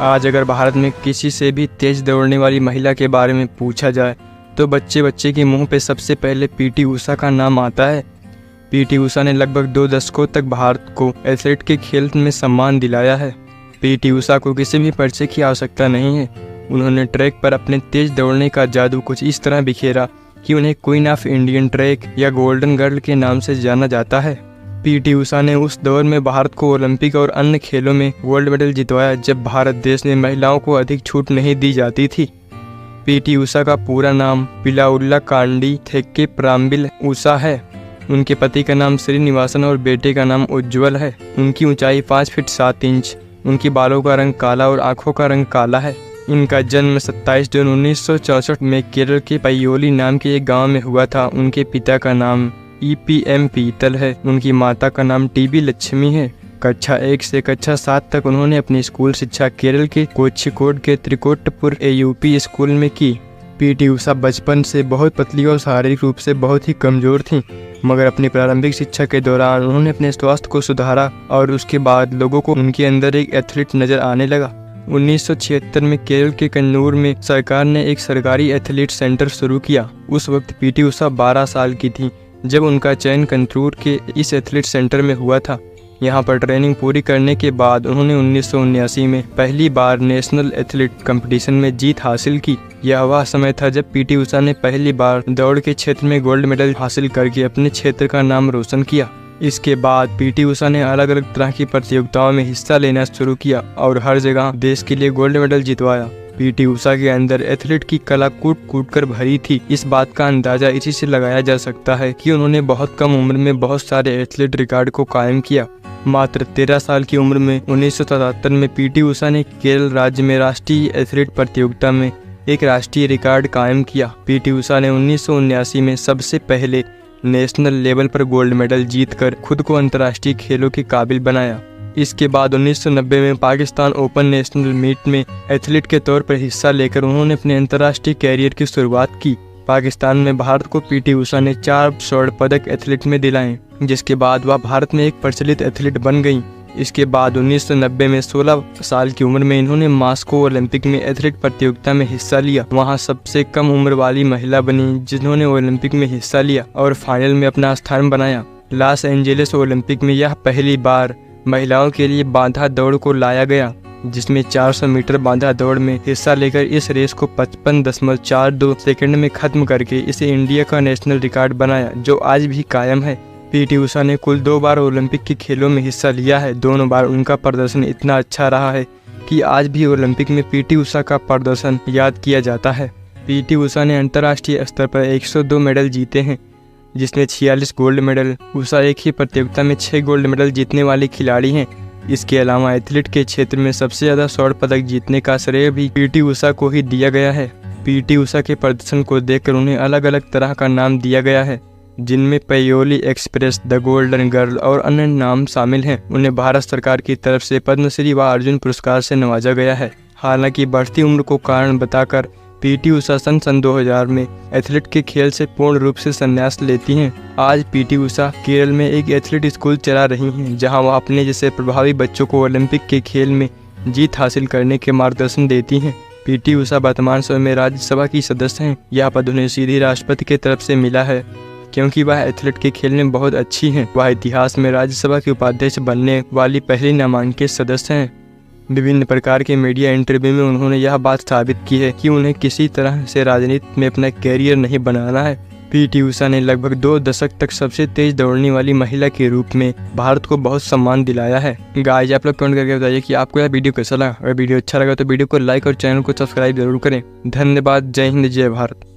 आज अगर भारत में किसी से भी तेज दौड़ने वाली महिला के बारे में पूछा जाए तो बच्चे बच्चे के मुंह पे सबसे पहले पीटी उषा का नाम आता है। पीटी उषा ने लगभग 2 दशकों तक भारत को एथलीट के खेल में सम्मान दिलाया है। पीटी उषा को किसी भी परिचय की आवश्यकता नहीं है। उन्होंने ट्रैक पर अपने तेज दौड़ने का जादू कुछ इस तरह बिखेरा कि उन्हें क्वीन ऑफ इंडियन ट्रैक या गोल्डन गर्ल के नाम से जाना जाता है। पीटी उषा ने उस दौर में भारत को ओलंपिक और अन्य खेलों में गोल्ड मेडल जितवाया जब भारत देश में महिलाओं को अधिक छूट नहीं दी जाती थी। पीटी उषा का पूरा नाम पिलाउल्ला कांडी थेक्के प्राम्बिल उषा है। उनके पति का नाम श्रीनिवासन और बेटे का नाम उज्ज्वल है। उनकी ऊंचाई 5 फीट 7 इंच। उनके बालों का रंग काला और आंखों का रंग काला है। इनका जन्म 27 जून 1964 में केरल के पय्योली नाम के एक गांव में हुआ था। उनके पिता का नाम EPM पीतल है। उनकी माता का नाम TB लक्ष्मी है। कक्षा 1 से कक्षा 7 तक उन्होंने अपनी स्कूल शिक्षा केरल के कोझिकोड के त्रिकोटपुर AUP स्कूल में की। पीटी उषा बचपन से बहुत पतली और शारीरिक रूप से बहुत ही कमजोर थीं, मगर अपनी प्रारंभिक शिक्षा के दौरान उन्होंने अपने स्वास्थ्य को सुधारा और उसके बाद लोगों को उनके अंदर एक एथलीट नजर आने लगा। 1976 में केरल के कन्नूर में सरकार ने एक सरकारी एथलीट सेंटर शुरू किया। उस वक्त पीटी उषा 12 साल की थी जब उनका चयन कन्नूर के इस एथलीट सेंटर में हुआ था। यहाँ पर ट्रेनिंग पूरी करने के बाद उन्होंने 1979 में पहली बार नेशनल एथलीट कंपटीशन में जीत हासिल की। यह वह समय था जब पीटी उषा ने पहली बार दौड़ के क्षेत्र में गोल्ड मेडल हासिल करके अपने क्षेत्र का नाम रोशन किया। इसके बाद पीटी उषा ने अलग अलग तरह की प्रतियोगिताओं में हिस्सा लेना शुरू किया और हर जगह देश के लिए गोल्ड मेडल जितवाया। पीटी उषा के अंदर एथलीट की कला कूट कूट कर भरी थी। इस बात का अंदाजा इसी से लगाया जा सकता है कि उन्होंने बहुत कम उम्र में बहुत सारे एथलीट रिकॉर्ड को कायम किया। मात्र 13 साल की उम्र में 1977 में पीटी उषा ने केरल राज्य में राष्ट्रीय एथलीट प्रतियोगिता में एक राष्ट्रीय रिकॉर्ड कायम किया। पीटी उषा ने 1979 में सबसे पहले नेशनल लेवल पर गोल्ड मेडल जीतकर खुद को अंतर्राष्ट्रीय खेलों के काबिल बनाया। इसके बाद 1990 में पाकिस्तान ओपन नेशनल मीट में एथलीट के तौर पर हिस्सा लेकर उन्होंने अपने अंतर्राष्ट्रीय कैरियर की शुरुआत की। पाकिस्तान में भारत को पीटी उषा ने 4 स्वर्ण पदक एथलीट में दिलाए, जिसके बाद वह भारत में एक प्रचलित एथलीट बन गईं। इसके बाद 1990 में 16 साल की उम्र में इन्होंने मास्को ओलंपिक में एथलीट प्रतियोगिता में हिस्सा लिया। वहां सबसे कम उम्र वाली महिला बनी जिन्होंने ओलंपिक में हिस्सा लिया और फाइनल में अपना स्थान बनाया। लॉस एंजेलिस ओलंपिक में यह पहली बार महिलाओं के लिए बांधा दौड़ को लाया गया, जिसमें 400 मीटर बांधा दौड़ में हिस्सा लेकर इस रेस को 55.42 सेकंड में खत्म करके इसे इंडिया का नेशनल रिकॉर्ड बनाया, जो आज भी कायम है। पीटी उषा ने कुल 2 बार ओलंपिक के खेलों में हिस्सा लिया है। दोनों बार उनका प्रदर्शन इतना अच्छा रहा है कि आज भी ओलंपिक में पीटी उषा का प्रदर्शन याद किया जाता है। पीटी उषा ने अंतर्राष्ट्रीय स्तर पर 102 मेडल जीते हैं, जिसमें 46 गोल्ड मेडल। उषा एक ही प्रतियोगिता में 6 गोल्ड मेडल जीतने वाली खिलाड़ी हैं। इसके अलावा एथलीट के क्षेत्र में सबसे ज्यादा स्वर्ण पदक जीतने का श्रेय भी पीटी उषा को ही दिया गया है। पीटी उषा के प्रदर्शन को देखकर उन्हें अलग अलग तरह का नाम दिया गया है, जिनमें Payyoli express, the golden girl और अन्य नाम शामिल हैं। उन्हें भारत सरकार की तरफ से पद्मश्री व अर्जुन पुरस्कार से नवाजा गया है। हालांकि बढ़ती उम्र को कारण बताकर पीटी उषा सन 2000 में एथलीट के खेल से पूर्ण रूप से संन्यास लेती हैं। आज पीटी उषा केरल में एक एथलीट स्कूल चला रही हैं, जहां वह अपने जैसे प्रभावी बच्चों को ओलंपिक के खेल में जीत हासिल करने के मार्गदर्शन देती हैं। पीटी उषा वर्तमान समय में राज्यसभा की सदस्य हैं। यह पद उन्हें सीधी राष्ट्रपति की तरफ से मिला है, क्योंकि वह एथलीट के खेल में बहुत अच्छी हैं। वह इतिहास में राज्यसभा के उपाध्यक्ष बनने वाली पहली नामांकित सदस्य हैं। विभिन्न प्रकार के मीडिया इंटरव्यू में उन्होंने यह बात साबित की है कि उन्हें किसी तरह से राजनीति में अपना कैरियर नहीं बनाना है। पीटी उषा ने लगभग 2 दशक तक सबसे तेज दौड़ने वाली महिला के रूप में भारत को बहुत सम्मान दिलाया है। गाइस, आप लोग कमेंट करके बताइए कि आपको यह वीडियो कैसा लगा। अगर वीडियो अच्छा लगा तो वीडियो को लाइक और चैनल को सब्सक्राइब जरूर करें। धन्यवाद। जय हिंद, जय भारत।